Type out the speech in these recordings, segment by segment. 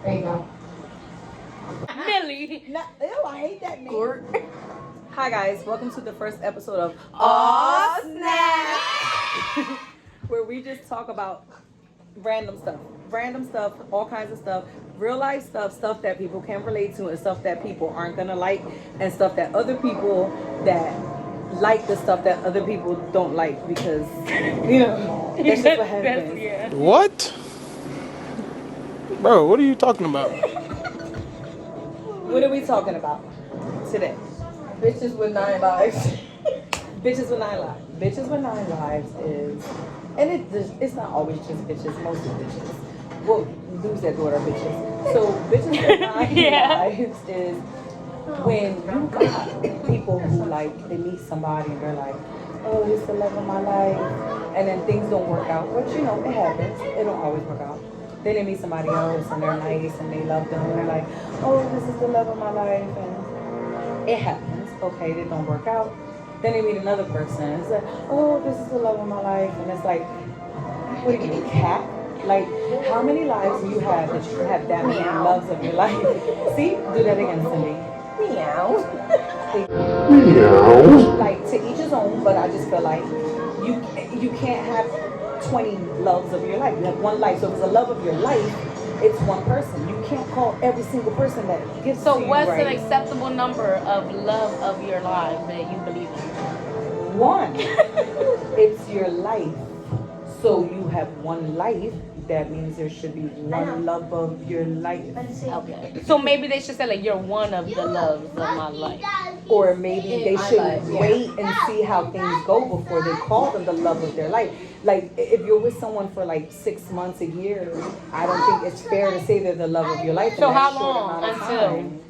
There you go. Millie. No, ew, I hate that name. Hi guys, welcome to the first episode of Aw, snap! where we just talk about random stuff, all kinds of stuff, real life stuff that people can relate to, and stuff that people aren't gonna like, and stuff that other people that like the stuff that other people don't like because that's just what happens. Yeah. What? Bro, what are you talking about? What are we talking about today? Bitches with 9 lives. Bitches with 9 lives. Bitches with 9 lives is, and it's not always just bitches, mostly bitches. Well, dudes that do it are bitches. So bitches with 9 Yeah. lives is when you got people who like, they meet somebody and they're like, oh, this is the love of my life, and then things don't work out, which it happens. It don't always work out. Then they meet somebody else and they're nice and they love them and they're like, oh, this is the love of my life, and it happens. Okay, they don't work out. Then they meet another person and it's like, oh, this is the love of my life, and it's like, what do you mean, cat? Like, how many lives do you have that you have that many loves of your life? See, do that again, Cindy. Meow. Like, to each his own, but I just feel like you can't have 20 loves of your life. You have one life. So if it's a love of your life, it's one person. You can't call every single person that gives So to you, what's right? an acceptable number of love of your life that you believe in? One. It's your life. So you have one life. That means there should be one love of your life. Okay. So maybe they should say like you're one of the loves of my life. Or maybe they my should life, yeah. wait and see how things go before they call them the love of their life. Like, if you're with someone for like 6 months, a year, I don't think it's fair to say they're the love of your life. in So that how short long amount of until? time.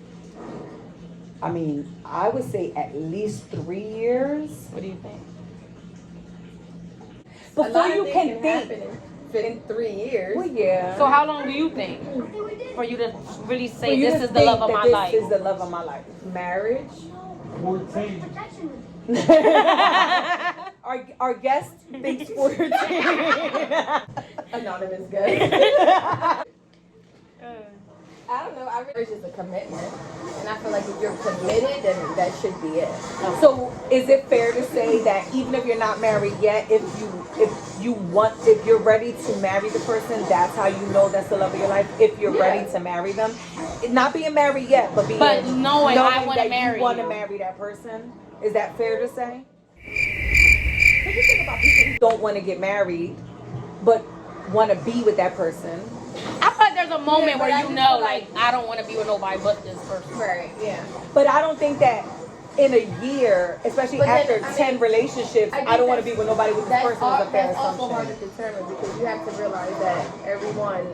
I mean, I would say at least 3 years. What do you think? Before you can think. In 3 years. Well, yeah. So how long do you think for you to really For say you this to is the think love of that my this life? is the love of my life. Marriage. 14. Our guest thinks 14. Anonymous guy. I don't know. Marriage is a commitment, and I feel like if you're committed, then that should be it. So is it fair to say that even if you're not married yet, if you're ready to marry the person, that's how you know that's the love of your life? If you're ready to marry them, not being married yet, but knowing I want to that marry you want to you. marry that person, is that fair to say? What do you think about people who don't want to get married, but want to be with that person? I feel like there's a moment Yeah, but where I you just know, feel like, I don't want to be with nobody but this person. Right. Yeah. But I don't think that in a year, especially But then, after I mean, 10 relationships, I think I don't want to that's- be with nobody with this That's, person is a fair that's also hard to assumption. determine because you have to realize that everyone,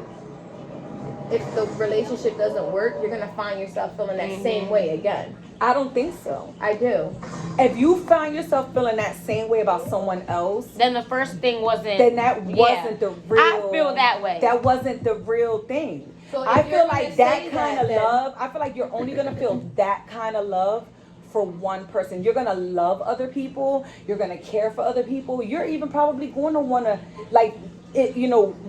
if the relationship doesn't work, you're gonna find yourself feeling that same way again. I don't think so. I do. If you find yourself feeling that same way about someone else, Then the first thing wasn't. then that wasn't the real. I feel that way. That wasn't the real thing. So if I you're feel gonna like say that kind that, of then- love. I feel like you're only gonna feel that kind of love for one person. You're gonna love other people. You're gonna care for other people. You're even probably going to want to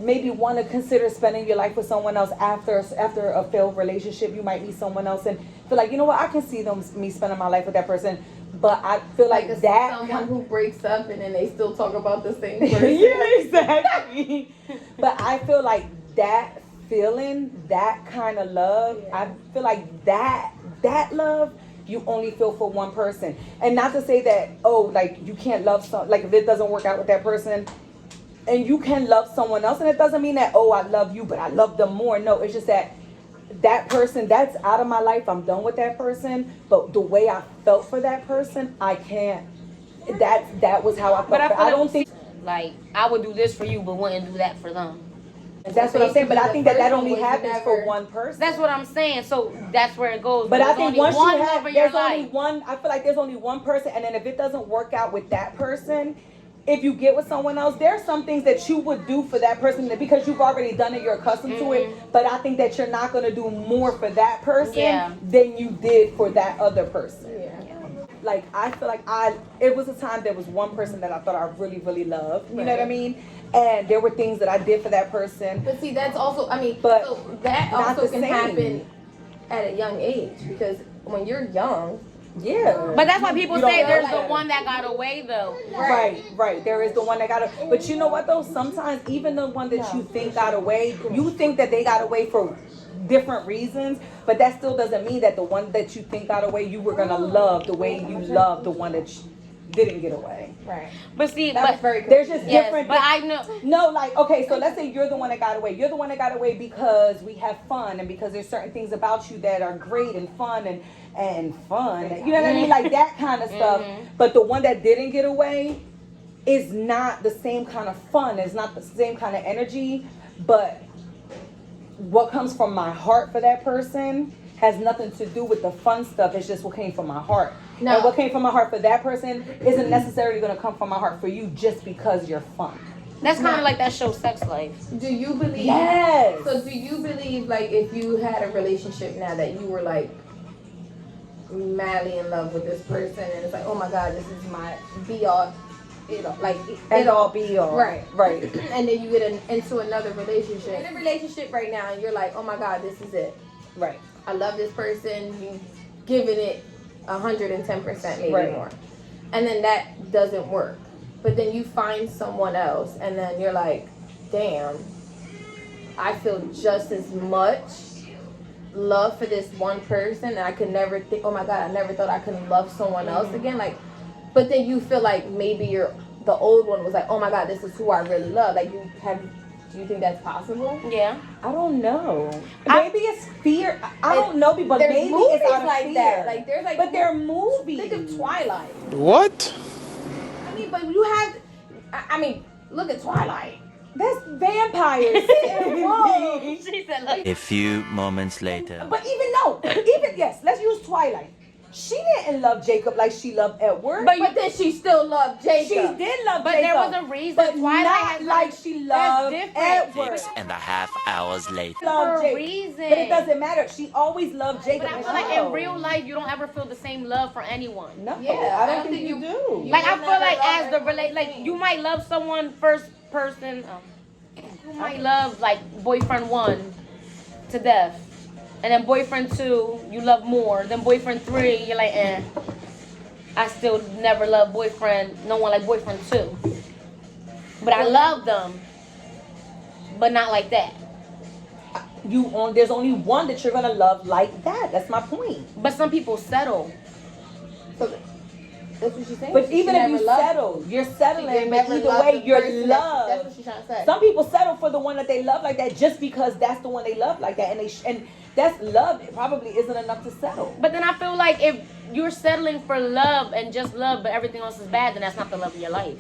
maybe want to consider spending your life with someone else after a failed relationship. You might meet someone else and feel like, you know what, I can see me spending my life with that person. But I feel like that someone who breaks up and then they still talk about the same person. yeah, exactly. But I feel like that feeling, that kind of love, I feel like that love you only feel for one person. And not to say that, like you can't love like if it doesn't work out with that person and you can love someone else, and it doesn't mean that, I love you but I love them more. No, it's just that person, that's out of my life. I'm done with that person. But the way I felt for that person, I can't. That was how I felt. But I don't think like I would do this for you, but wouldn't do that for them. that's what I'm saying. But I think that only happens for never- one person. That's what I'm saying. So that's where it goes. But I There's think only once one you love have, of your there's only life. one. I feel like there's only one person, and then if it doesn't work out with that person, if you get with someone else, there are some things that you would do for that person that because you've already done it, you're accustomed to it. But I think that you're not going to do more for that person than you did for that other person. Yeah. Like I feel like it was a time there was one person that I thought I really, really loved. You know what I mean? and there were things that I did for that person. But see, that's also, I mean, But so that not also the can same. happen at a young age, because when you're young, Yeah. But that's why people You don't say know there's that. the one that got away though. Right. There is the one that got away. But you know what though? Sometimes even the one that you think got away, you think that they got away for different reasons, but that still doesn't mean that the one that you think got away, you were gonna love the way you love the one that didn't get away. right? But see, That's but very There's just yes, different. but I know. No, like, okay, so let's say you're the one that got away. You're the one that got away because we have fun and because there's certain things about you that are great and fun and fun. You know what I mean? Like that kind of stuff. But the one that didn't get away is not the same kind of fun. It's not the same kind of energy. But what comes from my heart for that person has nothing to do with the fun stuff. It's just what came from my heart. No. And what came from my heart for that person isn't necessarily going to come from my heart for you just because you're fun. That's kind of like that show Sex Life. Do you believe? Yes. So do you believe, like, if you had a relationship now that you were like madly in love with this person, and it's like, oh my God, this is my be all, you know, like And all be all. Right. Right. and then you get into another relationship. In a relationship right now, and you're like, oh my God, this is it. Right. I love this person. You giving it 110%, maybe Right. more, and then that doesn't work. But then you find someone else, and then you're like, damn, I feel just as much love for this one person, and I could never think, oh my God, I never thought I could love someone else again. Like, but then you feel like maybe the old one was like, oh my God, this is who I really love. Like, do you think that's possible? Yeah. I don't know. Maybe it's fear. I don't know, but There's maybe movies it's out of like fear. that. Like, there's like, but they're movies. think of Twilight. What? I mean, but you have, I mean, look at Twilight. That's vampires. Whoa. She said, like, A few moments later. But yes, let's use Twilight. She didn't love Jacob like she loved Edward. But then she still loved Jacob. she did love but Jacob. there was a reason. but Twilight not has like she loved different. Edward. 6.5 hours later. Loved For a Jacob. reason. But it doesn't matter. She always loved Jacob. But I and feel she like in knows. real life, you don't ever feel the same love for anyone. No, Yeah, I don't think you do. you- Like I will feel never like love as the relate, like you might love someone first person, you might love like boyfriend 1 to death, and then boyfriend 2 you love more. Then boyfriend 3 you're like, eh. I still never love no one like boyfriend 2. But I love them, but not like that. There's only one that you're gonna love like that. That's my point. But some people settle. So that's what she's saying. But She even if never you loved- settle, you're she settling. But never either loved way, the you're person That's what loved. she's trying to say. Some people settle for the one that they love like that just because that's the one they love like that, and that's love. It probably isn't enough to settle. But then I feel like if you're settling for love and just love, but everything else is bad, then that's not the love of your life.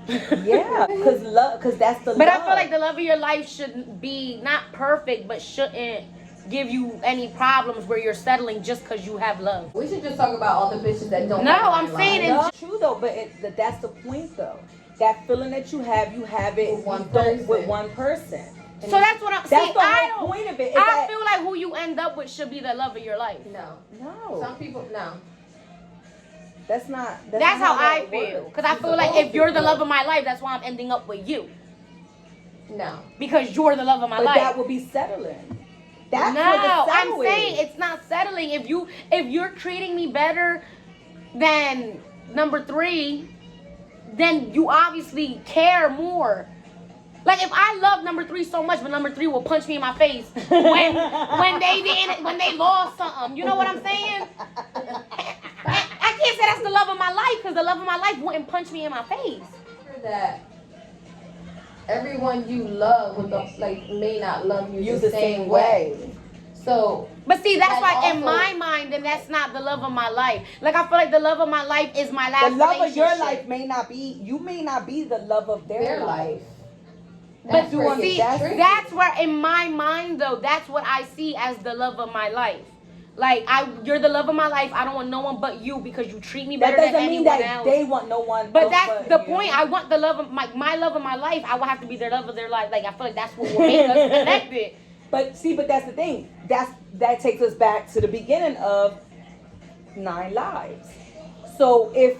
Yeah, because that's the. But love. I feel like the love of your life shouldn't be not perfect, but shouldn't give you any problems where you're settling just because you have love. We should just talk about all the bitches that don't. No, have I'm love. saying No, true though, but that's the point though. That feeling that you have it With one you don't person. with one person. And So that's what I'm that's saying. the I whole don't. point of it. Is I that, feel like who you end up with should be the love of your life. No. no, Some people no. that's not. That's not how I that feel. works. Because I feel like if you're the love of my life, that's why I'm ending up with you. No. Because you're the love of my But life. that would be settling. That's No, what the I'm settle saying is. it's not settling. If you're treating me better than number 3, then you obviously care more. Like if I love number 3 so much, but number 3 will punch me in my face when they lost something. You know what I'm saying? I can't say that's the love of my life because the love of my life wouldn't punch me in my face. That everyone you love may not love you You the same way. So But see, that's And why in also- my mind, then that's not the love of my life. Like I feel like the love of my life is my last The love of your relationship. life may not be. You may not be the love of their life. But That's where it see, gets tricky. that's where in my mind though, that's what I see as the love of my life. Like you're the love of my life. I don't want no one but you because you treat me That better than doesn't mean anyone that else. they want no one. But else that's the you. point. I want the love of my love of my life. I will have to be their love of their life. Like I feel like that's what will make us connected. But see, but that's the thing. That takes us back to the beginning of 9 lives. So if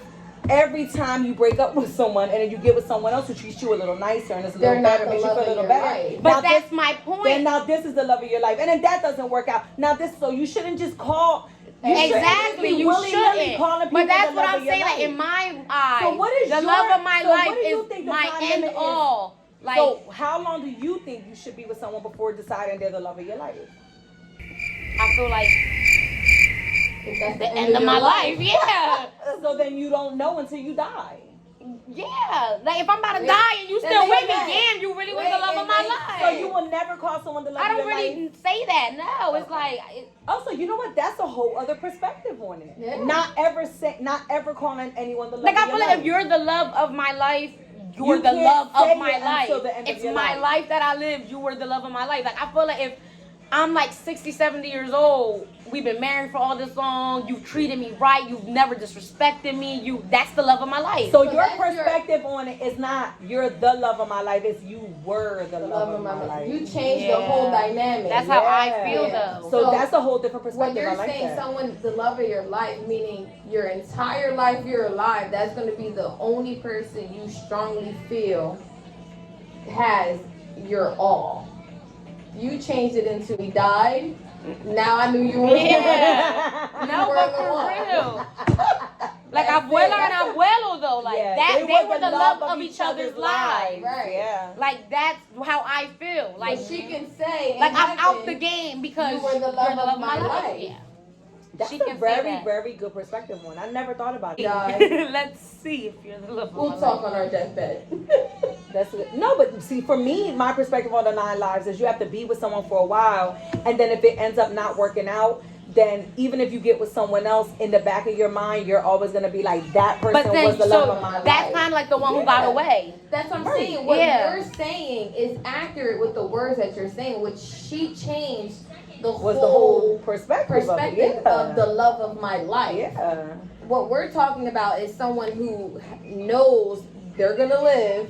every time you break up with someone and then you get with someone else who treats you a little nicer and it's a They're little not better, the makes you love feel a of little your better. life. But Now that's this- my point. Then now this is the love of your life, and then that doesn't work out. Now this, so you shouldn't just call. You shouldn't Exactly, be you willy-nilly shouldn't. calling people But that's the what love I'm of your saying. Like life. in my eyes, So what is the your- love of my so what life do you is think the my time end limit is? all. Like, So how long do you think you should be with someone before deciding they're the love of your life? I feel like If that's the end of your my life. Yeah, So then you don't know until you die. yeah. Like if I'm about to Wait, die and you then still they with me, got- damn, you really was wait, the love of and my they- life. So you will never call someone the love I of don't your really life. say that. No, it's Okay. like Also, you know what? That's a whole other perspective on it. Yeah. Not ever calling anyone the love like of I your feel life. like if you're the love of my life, you were You the can't love say of my it life. until the end of It's your my life. life that I lived. You were the love of my life. Like I feel like if I'm like 60, 70 years old, we've been married for all this long, you've treated me right, you've never disrespected me, that's the love of my life. So So your that's your- perspective on it is not you're the love of my life. It's you were the The love of my life. You changed the Yeah. whole dynamic. That's how I Yeah. feel Yeah. though. So So that's a whole different When perspective. you're I like saying that. someone the love of your life, meaning your entire life you're alive, that's going to be the only person you strongly feel has your all. You changed it into we died. Now I knew you were. Yeah. You No, were but the for one. real. Like That's abuela it. and abuelo though, like Yeah, that they were the love of each other's lives. Right. Yeah. Like that's how I feel. Like But she can say, in like I'm out heaven, the game because you were the love of my life. Yeah. That's She a can say very, that. very good perspective one. I never thought about it. Yeah. Let's see if you're the love of We'll my talk life. on our deathbed. That's it. No, but see, for me, my perspective on the 9 lives is you have to be with someone for a while, and then if it ends up not working out, then even if you get with someone else, in the back of your mind, you're always gonna be like, that person But then was the love so of my that's life. kind of like the one who got Yeah. away. That's what I'm Right. saying. What Yeah. you're saying is accurate with the words that you're saying, which she changed the Was the whole perspective perspective of it. of the love of my life. Yeah. What we're talking about is someone who knows they're gonna live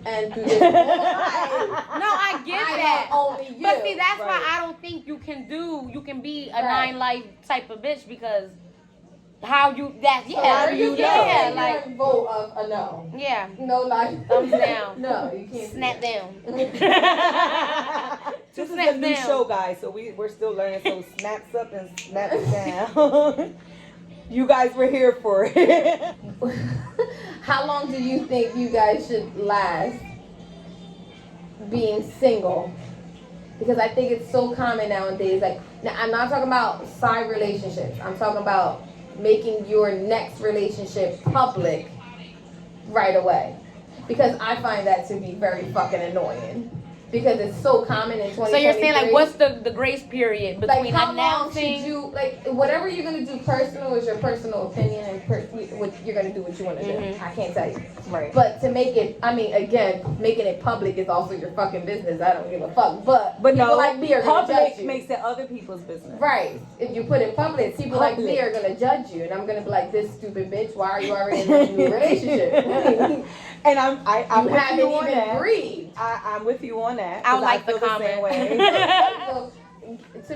and through this whole life, No, I get I that. love only you. But see, that's why Right. I don't think you can be a Right. 9 life type of bitch because how you that So yeah we're just yeah gonna like say your vote of a no. yeah No life. Thumbs down. No, you can't. snap down. This is a Snap new down. show, guys, so we're still learning. So snaps up and snaps down. You guys were here for it. How long do you think you guys should last being single? Because I think it's so common nowadays. Like, now, I'm not talking about side relationships. I'm talking about making your next relationship public right away. Because I find that to be very fucking annoying. Because it's so common in 2023. So you're saying like what's the grace period Like, between how long announcing? should you, like, whatever you're gonna do personal is your personal opinion, and what you're gonna do what you wanna do. Mhm. I can't tell you. Right. But to make it, I mean, again, making it public is also your fucking business. I don't give a fuck. But But people no, like me are gonna judge public you. makes it other people's business. Right. If you put it public, people like me Public. are gonna judge you, and I'm gonna be like, this stupid bitch. Why are you already in a new relationship? And I'm you with haven't you on even that. breathed. I'm with you on that. I would 'cause like feel the same comment. way. So,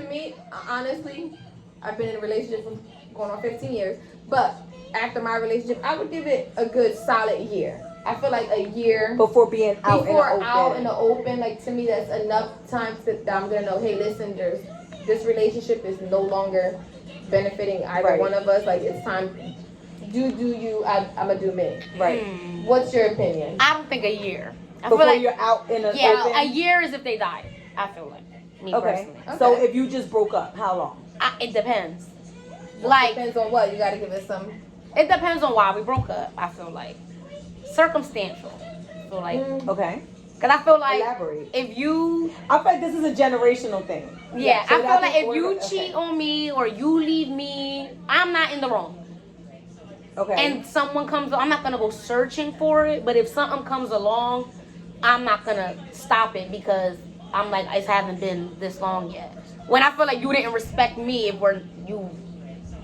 to me, honestly, I've been in a relationship for going on 15 years. But after my relationship, I would give it a good solid year. I feel like a year Before being out before in the out open. in the open. Like, to me, that's enough time that I'm gonna know. Hey, listen, this relationship is no longer benefiting either Right. one of us. Like, it's time. Do you? I'm gonna do me. Right. What's your opinion? I don't think a year. I feel Before like you're out in the yeah, open. a year is if they died. I feel like me Okay. personally. So Okay. if you just broke up, how long? It depends. Like Depends on what. You gotta give it some. it depends on why we broke up. I feel like circumstantial. I feel like Okay. because I feel like Elaborate. if you I feel like this is a generational thing. yeah, So I feel that's like an if order- you okay. cheat on me or you leave me, I'm not in the wrong. Okay. And someone comes, I'm not gonna go searching for it. But if something comes along, I'm not gonna stop it because I'm like it hasn't been this long yet. When I feel like you didn't respect me, if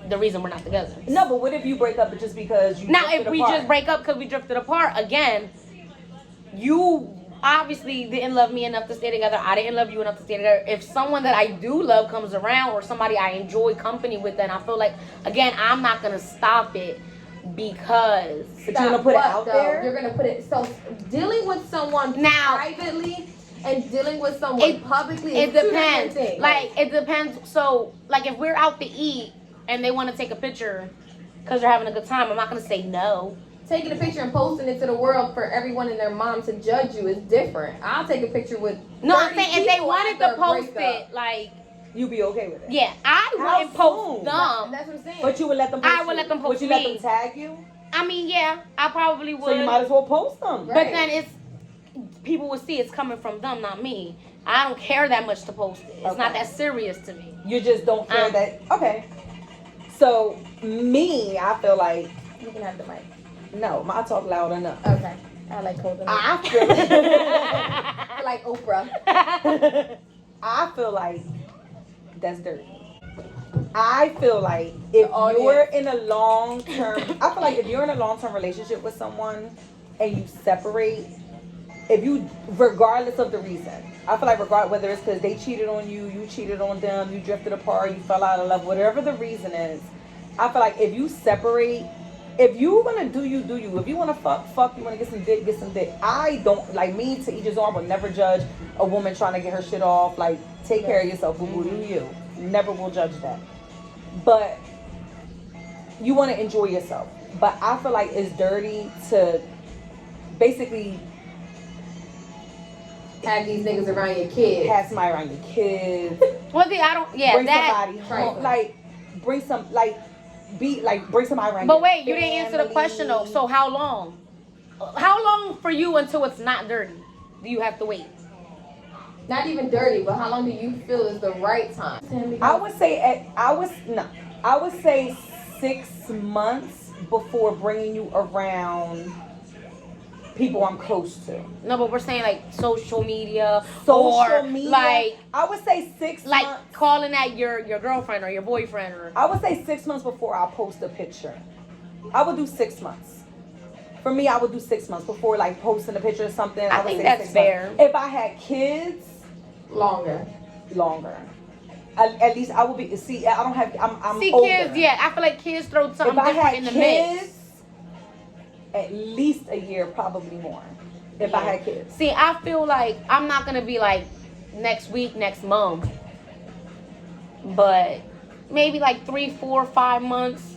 the reason we're not together. no, but what if you break up just because you Now, drifted if we apart? just break up because we drifted apart again, you obviously didn't love me enough to stay together. I didn't love you enough to stay together. If someone that I do love comes around or somebody I enjoy company with, then I feel like again I'm not gonna stop it. because But you're gonna put it What, out though? there? You're gonna put it. So dealing with someone Now- privately and dealing with someone It- publicly it is two different depends. things. Like it depends. So like if we're out to eat and they want to take a picture because they're having a good time, I'm not gonna say no. taking a picture and posting it to the world for everyone and their mom to judge you is different. I'll take a picture with. No, I'm 30 saying if they people wanted after to a post breakup. it, like You be okay with it? yeah, I How wouldn't post soon? them. That's what I'm saying. But you would let them post I would you? let them post Would you let me. them tag you? I mean, yeah, I probably would. So you might as well post them. Right. But then it's people would see it's coming from them, not me. I don't care that much to post it. It's not Okay. that serious to me. You just don't care that. Okay. So me, I feel like You can have the mic. no. I talk loud enough. Okay. I like holding it. I feel I like Oprah. I feel like that's dirty. I feel like if audience. you're in a long term, I feel like if you're in a long term relationship with someone and you separate, if you, regardless of the reason, I feel like regardless whether it's because they cheated on you, you cheated on them, you drifted apart, you fell out of love, whatever the reason is, I feel like if you separate, if you wanna do you, do you. If you wanna fuck, you wanna get some dick, get some dick. I don't, like me, to each his own, would never judge a woman trying to get her shit off. Like, take care of yourself, boo boo, do you. Never will judge that. But you wanna enjoy yourself. But I feel like it's dirty to basically Have these niggas around your kids. have somebody around your kids. Well, see, I don't. Yeah, bring that. somebody Right. home. Like, bring some, like, bring somebody around But your wait, you didn't answer the question though. family. So how long? How long for you until it's not dirty? Do you have to wait? Not even dirty, but how long do you feel is the right time? I would say I would say 6 months before bringing you around people I'm close to. No, but we're saying like social media, Social or media. like I would say 6 like months. calling at your girlfriend or your boyfriend or. I would say 6 months before I post a picture. I would do 6 months. For me, I would do 6 months before like posting a picture or something. I would think say that's 6 fair. months. If I had kids, Longer. longer. At least I would be. See, I don't have. I'm See, older. kids, yeah, I feel like kids throw If something I different had in the kids, mix. at least a year, probably more. If I had kids. See, I feel like I'm not gonna be like next week, next month, but maybe like 3, 4, 5 months.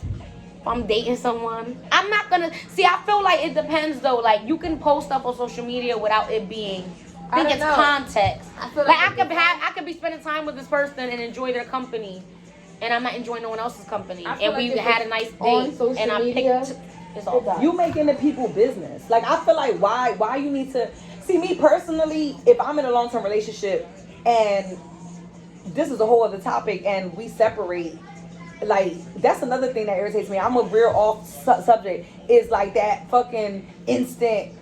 If I'm dating someone, I'm not gonna see. I feel like it depends though. Like you can post stuff on social media without it being. I think don't it's know. context. I feel Like like I could be spending time with this person and enjoy their company, and I'm not enjoying no one else's company. I feel And like we if had a it's nice on date, social and I media, picked. It's all. does. You making the people business. Like, I feel like why you need to see me personally, if I'm in a long-term relationship and this is a whole other topic and we separate, like, that's another thing that irritates me. I'm a real off subject, is like that fucking instant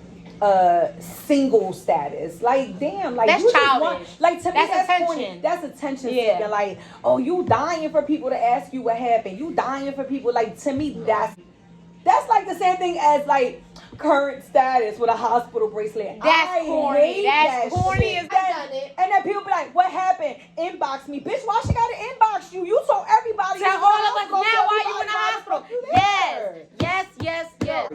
single status. Like, damn, like That's you just childish. like, to me That's that's attention. corny. That's attention Yeah. seeking. Like, oh, you dying for people to ask you what happened. You dying for people, like, to me that's like the same thing as like current status with a hospital bracelet. That's I corny. hate That's that corny shit. as I've done it. And then people be like, "What happened? Inbox me, bitch. Why she gotta inbox you? You told everybody. Tell you was all in the of us hospital, now so why you everybody in the why the hospital. fuck you Yes, there? yes.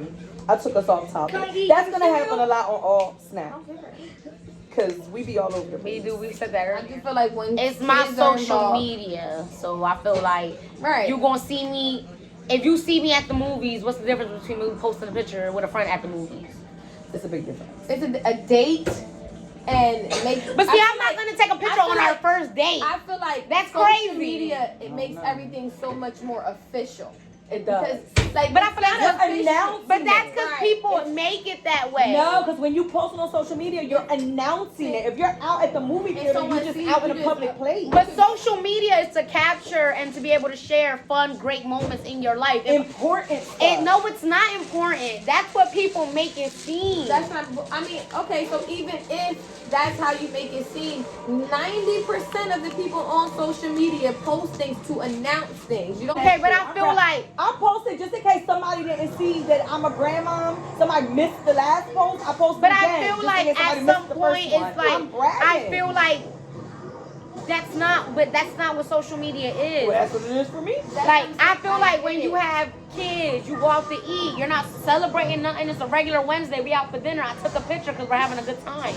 I took us off topic. Can I eat That's some gonna happen cereal? a lot on all Snap, cause we be all over the place. We said that I earlier. just feel like when It's my kids are social involved- media, so I feel like Right. you gonna see me. If you see me at the movies, what's the difference between me posting a picture with a friend at the movies? It's a big difference. It's a date and make. But see, I I'm feel not like- gonna take a picture I feel on our like- first date. I feel like That's social crazy. media, it No, makes no. everything so much more official. It does. Because, like, But I feel like it's not that's official. announced. But that's because Right. people It's- make it that way. No, because when you post it on social media, you're announcing it. If you're out at the movie If theater, someone you're just sees out you in a just- public place. But social media is to capture and to be able to share fun, great moments in your life. Important stuff. And no, it's not important. That's what people make it seem. That's not. I mean, okay. So even if that's how you make it seem, 90% of the people on social media post things to announce things. You don't. Okay, but I feel like I posted just in case somebody didn't see that I'm a grandmom. Somebody missed the last post. I posted But again. I feel just in like case somebody at missed some the point first one. it's like I'm bragging. I feel like that's not what social media is. Well, that's what it is for me. Like, I feel like when you have kids, you go out to eat, you're not celebrating nothing. It's a regular Wednesday. We out for dinner. I took a picture because we're having a good time.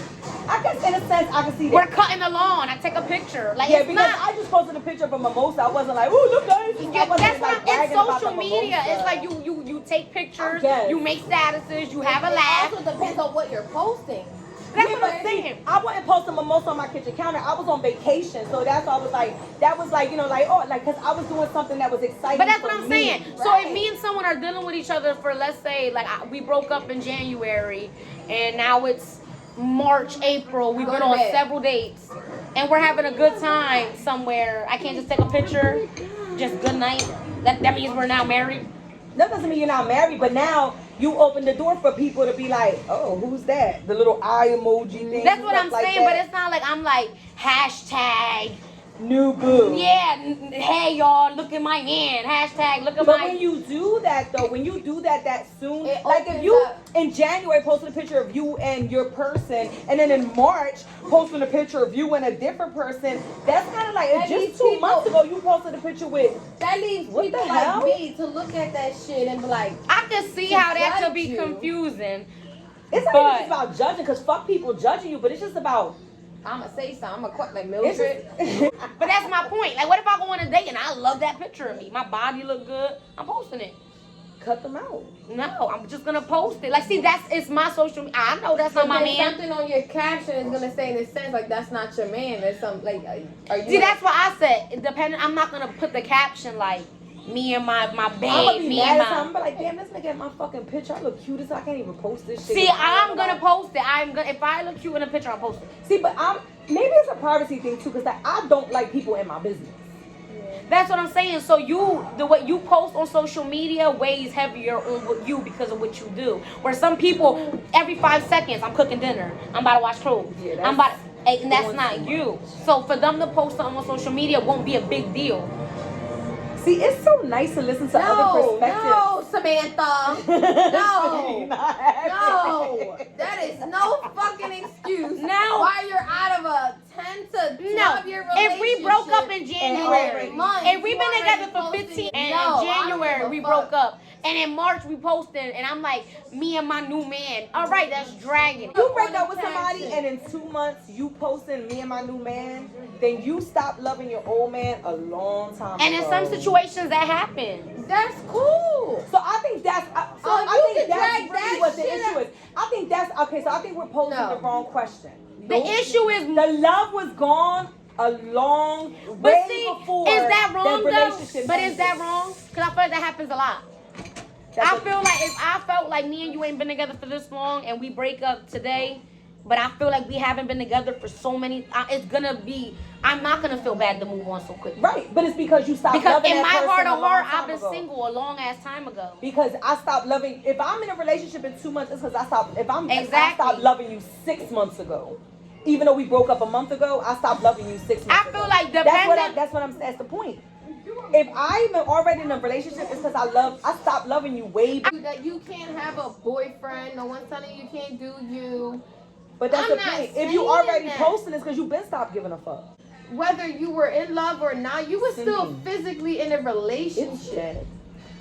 I guess in a sense I can see that. We're cutting the lawn. I take a picture. Like, Yeah, it's because not. I just posted a picture of a mimosa. I wasn't like, ooh, look guys. Yeah, that's like, what it's bragging about social the media. mimosa. It's like you take pictures, Yes. you make statuses, you have a It laugh. also depends on what you're posting. That's Yeah, what but I'm see, saying. I wasn't posting mimosa on my kitchen counter. I was on vacation, so that's why I was like, that was like, you know, like, oh, like, cause I was doing something that was exciting. But that's for what I'm me. saying. So Right. if me and someone are dealing with each other for, let's say, like we broke up in January, and now it's March, April. We've Go been to on bed. several dates, and we're having a good time somewhere. I can't just take a picture. Just good night. That means we're now married. That doesn't mean you're not married, but now you open the door for people to be like, oh, who's that? The little eye emoji thing. That's what stuff I'm like saying. that. But it's not like I'm like hashtag. New boo. Yeah, hey y'all, look at my man. Hashtag, look at But my. when you do that though, when you do that soon, It like if opens you up. in January posted a picture of you and your person, and then in March posting a picture of you and a different person, that's kind of like That just leaves 2 months people- ago you posted a picture with. That leaves What people the like hell? me to look at that shit and be like, I can see to how that could judge be you. confusing. It's not But- even just about judging, cause fuck people judging you, but it's just about. I'ma say something. I'ma quote like It's Mildred. just, But that's my point. Like, what if I go on a date and I love that picture of me? My body look good. I'm posting it. cut them out. No, I'm just gonna post it. Like, see, it's my social media. I know that's not But my then man. something on your caption is gonna say in a sense like that's not your man. There's some like, are you? See, that's why I said, depending. I'm not gonna put the caption like me and my I'm gonna babe, be me mad and at my. something, but like, damn, this nigga at my fucking picture. I look cute as I can't even post this shit. See, I'm gonna post it. I'm gonna. If I look cute in a picture, I'll post it. See, but maybe it's a privacy thing too, because like, I don't like people in my business. That's what I'm saying. So the way you post on social media weighs heavier on you because of what you do. Where some people, every 5 seconds, I'm cooking dinner. I'm about to wash clothes. Yeah, I'm about, and that's doing not too you. So for them to post something on social media won't be a big deal. See, it's so nice to listen to other No, perspectives. no, Samantha. You're No. not happy. No, that is no fucking excuse. No. Why you're out of a 10 to 12 year relationship? If we broke up in January, already months, if we've you been together already for posted 15, it. and No, I in don't January give a we fuck. broke up, and in March we posted, and I'm like, me and my new man. All right, that's dragging. You break up with somebody and in 2 months you posting me and my new man, then you stop loving your old man a long time And in ago. some situations that happens. That's cool. So I think that's So I you think can that's drag really that what the shit issue up. is. I think that's okay. So I think we're posing No. the wrong question. The issue is, The love was gone a long but way see, before. is that wrong though? relationship But is that ended. wrong? Because I feel like that happens a lot. That's I what- feel like if I felt like me and you ain't been together for this long and we break up today, but I feel like we haven't been together for so many, it's gonna be, I'm not gonna feel bad to move on so quick. Right, but it's because you stopped Because loving in that my person heart a of long heart, time I've been ago. single a long ass time ago. Because I stopped loving. If I'm in a relationship in 2 months, it's because I stopped. If I Exactly. stopped loving you 6 months ago, even though we broke up a month ago, I stopped loving you 6 months I ago. feel like That's depending. what I'm. That's the point. If I'm already in a relationship, it's because I stopped loving you way. That you can't have a boyfriend. No one's telling you can't do you. But that's I'm the not point. If you saying already that. posting, it's because you've been stopped giving a fuck. Whether you were in love or not, you were still physically in a relationship.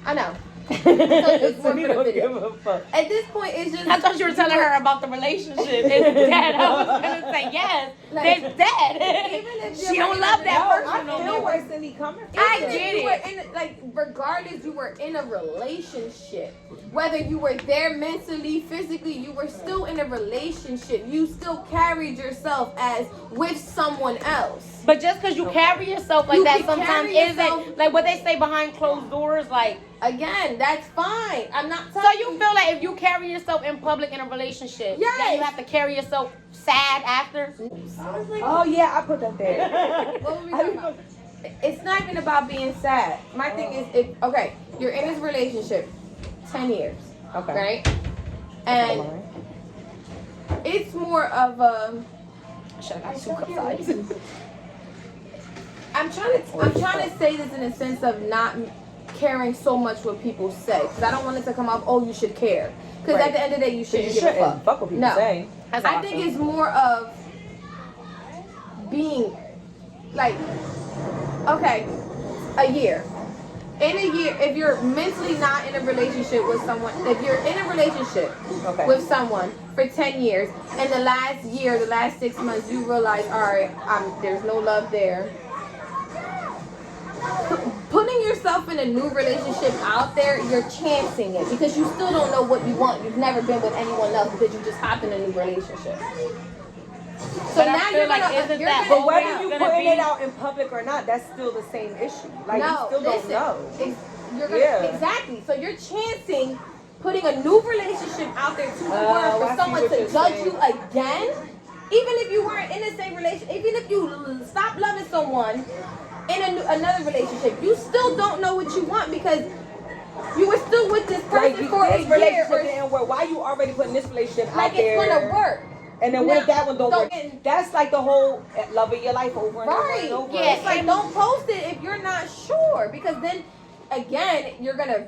I know. it's more We for the don't video. give a fuck. At this point, it's just. I thought you were telling her about the relationship. It's dead. I was gonna say yes. Like, It's dead. even if She you don't were love in that No, person I no feel more. where Cindy coming from. I Even if get you it. were in, like, regardless, you were in a relationship. Whether you were there mentally, physically, you were still in a relationship. You still carried yourself as with someone else. But just because you carry yourself like You that can sometimes carry isn't yourself- like what they say behind closed doors. Like, Again, that's fine. I'm not so telling you feel like if you carry yourself in public in a relationship, then Yes. you have to carry yourself sad after. I was like, Oh yeah, I put that there. what were we talking about? It's not even about being sad. My thing is, if you're in this relationship 10 years, Okay. right? And it's more of a. I should have got 2 cup sides. I'm trying to say this in a sense of not caring so much what people say, because I don't want it to come off. Oh, you should care. Because Right. at the end of the day, you So you shouldn't give a shouldn't fuck. fuck what people No. say. That's how I think it's more of being like, okay, a year. In a year, if you're mentally not in a relationship with someone, if you're in a relationship Okay. with someone for 10 years, and the last year, the last 6 months, you realize, all right, there's no love there. Putting yourself in a new relationship out there, you're chancing it because you still don't know what you want. You've never been with anyone else because you just hopped in a new relationship. So But I now feel you're like gonna, isn't you're that gonna, But whether always you gonna putting be- it out in public or not, that's still the same issue. Like you no, still listen, don't know. You're gonna, Yeah. exactly. So you're chancing putting a new relationship out there to the world I for see someone what to you're judge saying. you again. Even if you weren't in the same relationship, even if you stop loving someone in another relationship, you still don't know what you want because you were still with this person Like for a this year. relationship Or, didn't work. Why you already putting this relationship like out there? it's gonna work. And then what if that one don't Now, work? That's like the whole love of your life over and over Right. and over. Yeah, It's like don't post it if you're not sure because then again you're gonna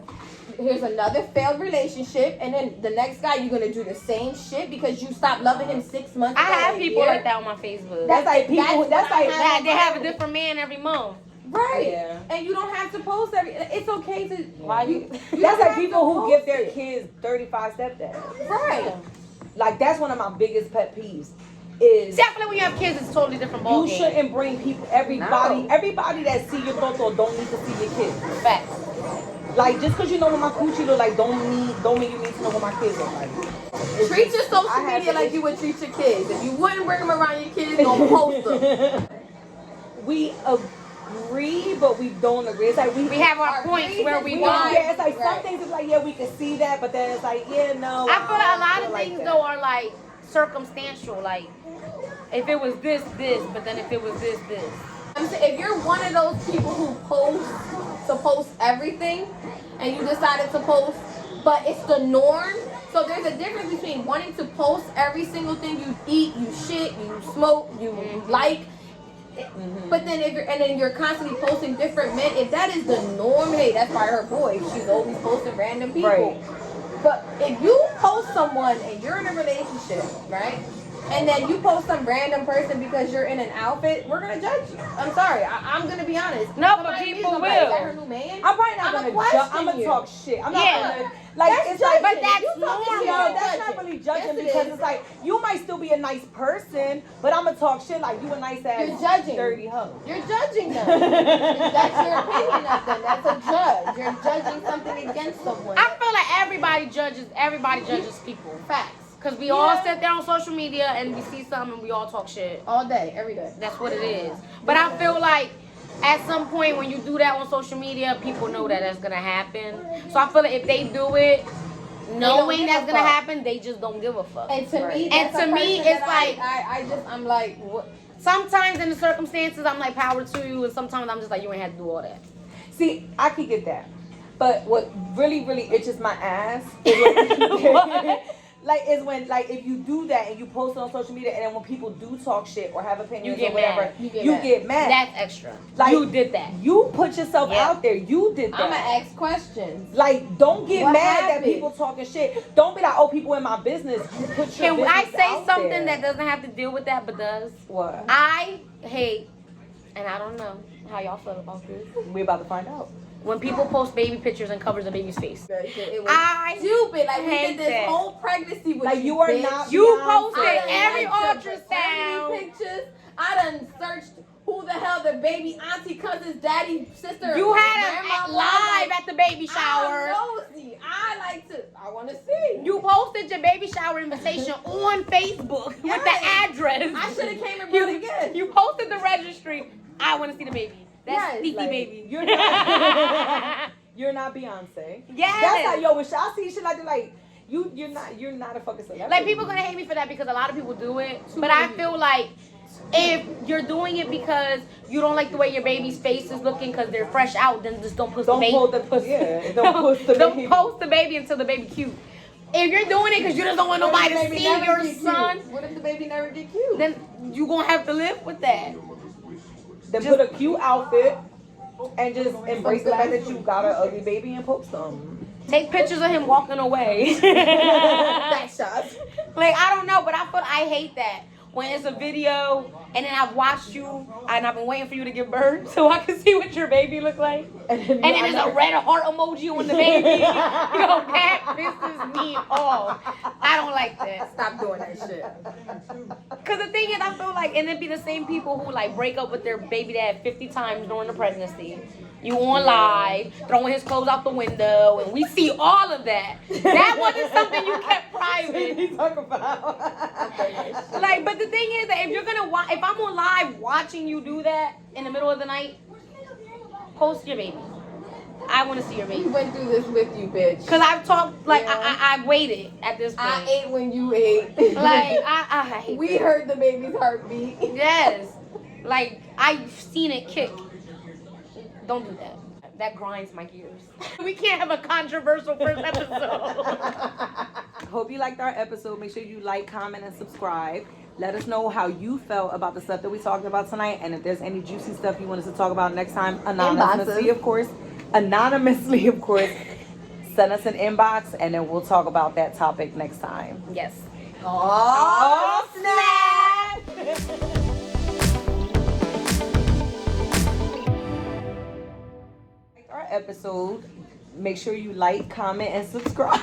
here's another failed relationship and then the next guy you're gonna do the same shit because you stopped loving him 6 months I ago, have a people year. like that on my Facebook. That's like people. That's what I like That they have a different man every month. Right. Yeah. And you don't have to post it's okay to Why you? that's don't like have people to who post give their it. kids 35 stepdads. Right. Like that's one of my biggest pet peeves. Is See, I feel like when you have kids, it's a totally different you ballgame. shouldn't bring people, everybody that see your photo don't need to see your kids. Facts. Like just because you know what my coochie look like, don't mean you need to know what my kids look like. It's Treat your just- social I have media to- like you would treat your kids. If you wouldn't bring them around your kids, don't post them. We agree, but we don't agree. It's like we We have our Our points where we reasons don't. don't. Yeah, it's like some Right. things is like, yeah, we can see that, but then it's like, yeah, no. I feel like a lot don't of like things that. though are like circumstantial. Like if it was this, but then if it was this. I'm saying, if you're one of those people who post everything and you decided to post, but it's the norm. So there's a difference between wanting to post every single thing you eat, you shit, you smoke, you like. But then then you're constantly posting different men. If that is the norm, hey, that's why her boy. She's always posting random people. Right. But if you post someone and you're in a relationship, right? And then you post some random person because you're in an outfit, we're gonna judge you. I'm sorry, I'm gonna be honest. No, but Somebody people is like, is that will. her new man? I'm probably not I'ma gonna question judge. I'm gonna you. talk shit. I'm not Yeah. gonna like. That's It's like, judging. but that's You talking shit, normal. you're that's judging. not really judging Yes, it because is. it's like you might still be a nice person, but I'm gonna talk shit like you a nice ass You're judging. dirty hoe. You're judging them. That's your opinion of them. That's a judge. You're judging something against someone. I feel like everybody judges people. Facts. Cause we all Yeah. sit there on social media and we see something and we all talk shit. All day, every day. That's what it is. But I feel like at some point when you do that on social media, people know that that's gonna happen. So I feel like if they do it knowing give that's a gonna fuck. happen, they just don't give a fuck. And to me, And that's to a me, person it's that like- I'm like, what? Sometimes in the circumstances, I'm like power to you, and sometimes I'm just like you ain't have to do all that. See, I could get that, but what really itches my ass is when is when if you do that and you post it on social media and then when people do talk shit or have opinions You get or whatever, mad. You get mad. That's extra. Like, you did that. You put yourself Yeah. out there. You did that. I'm gonna ask questions. Like, don't get What mad happened? that people talking shit. Don't be like, oh, people in my business. You put your Can I business say out something there. that doesn't have to deal with that but does? What? I hate, and I don't know how y'all feel about this, We're about to find out. when people post baby pictures and covers a baby's face. It was I stupid. Like we hate did this that. whole pregnancy with Like, you are bitch. not You Beyonce. posted I done every had to ultrasound. paternity pictures. I done searched who the hell the baby auntie, cousin's daddy, sister. You had grandma it was. live Like, at the baby shower. I'm nosy. I want to see. You posted your baby shower invitation on Facebook with the Yes. address. I should have came and brought a gift. You posted the registry. I want to see the baby. That's Yes, Titi like, baby. You're not. You're not Beyonce. Yes. That's how yo. When I see shit like that, like you're not a fucking celebrity. Like people gonna hate me for that because a lot of people do it. Too But many I feel like if you're doing it because you don't like the way your baby's face is looking because they're fresh out, then just don't post Don't the baby. post the- don't post the Don't baby. post the baby until the baby cute. If you're doing it because you just don't want nobody to see your son, What if the baby never get cute? then you gonna have to live with that. Then Just- put a cute outfit and just embrace the fact that you got an ugly baby and post them. Take pictures of him walking away. That shot. Like I don't know, but I hate that when it's a video and then I've watched you and I've been waiting for you to give birth so I can see what your baby look like. And then there's a red heart emoji on the baby. That pisses me off. I don't like that. Stop doing that shit. Cause the thing is, I feel like, and it be the same people who like break up with their baby dad 50 times during the pregnancy. You on live, throwing his clothes out the window, and we see all of that. That wasn't something you kept private. Talk about. Like, but the thing is that if you're gonna watch, if I'm on live watching you do that in the middle of the night, post your baby. I want to see your We baby. went through this with you, bitch. Cause I've talked like Yeah. I waited at this point. I ate when you ate. Like I hate We that. heard the baby's heartbeat. Yes. Like, I've seen it kick. Don't do that. That grinds my gears. We can't have a controversial first episode. Hope you liked our episode. Make sure you like, comment, and subscribe. Let us know how you felt about the stuff that we talked about tonight, and if there's any juicy stuff you want us to talk about next time, anonymously, of course. Anonymously, of course. Send us an inbox, and then we'll talk about that topic next time. Yes. Oh, snap! Our episode. Make sure you like, comment, and subscribe.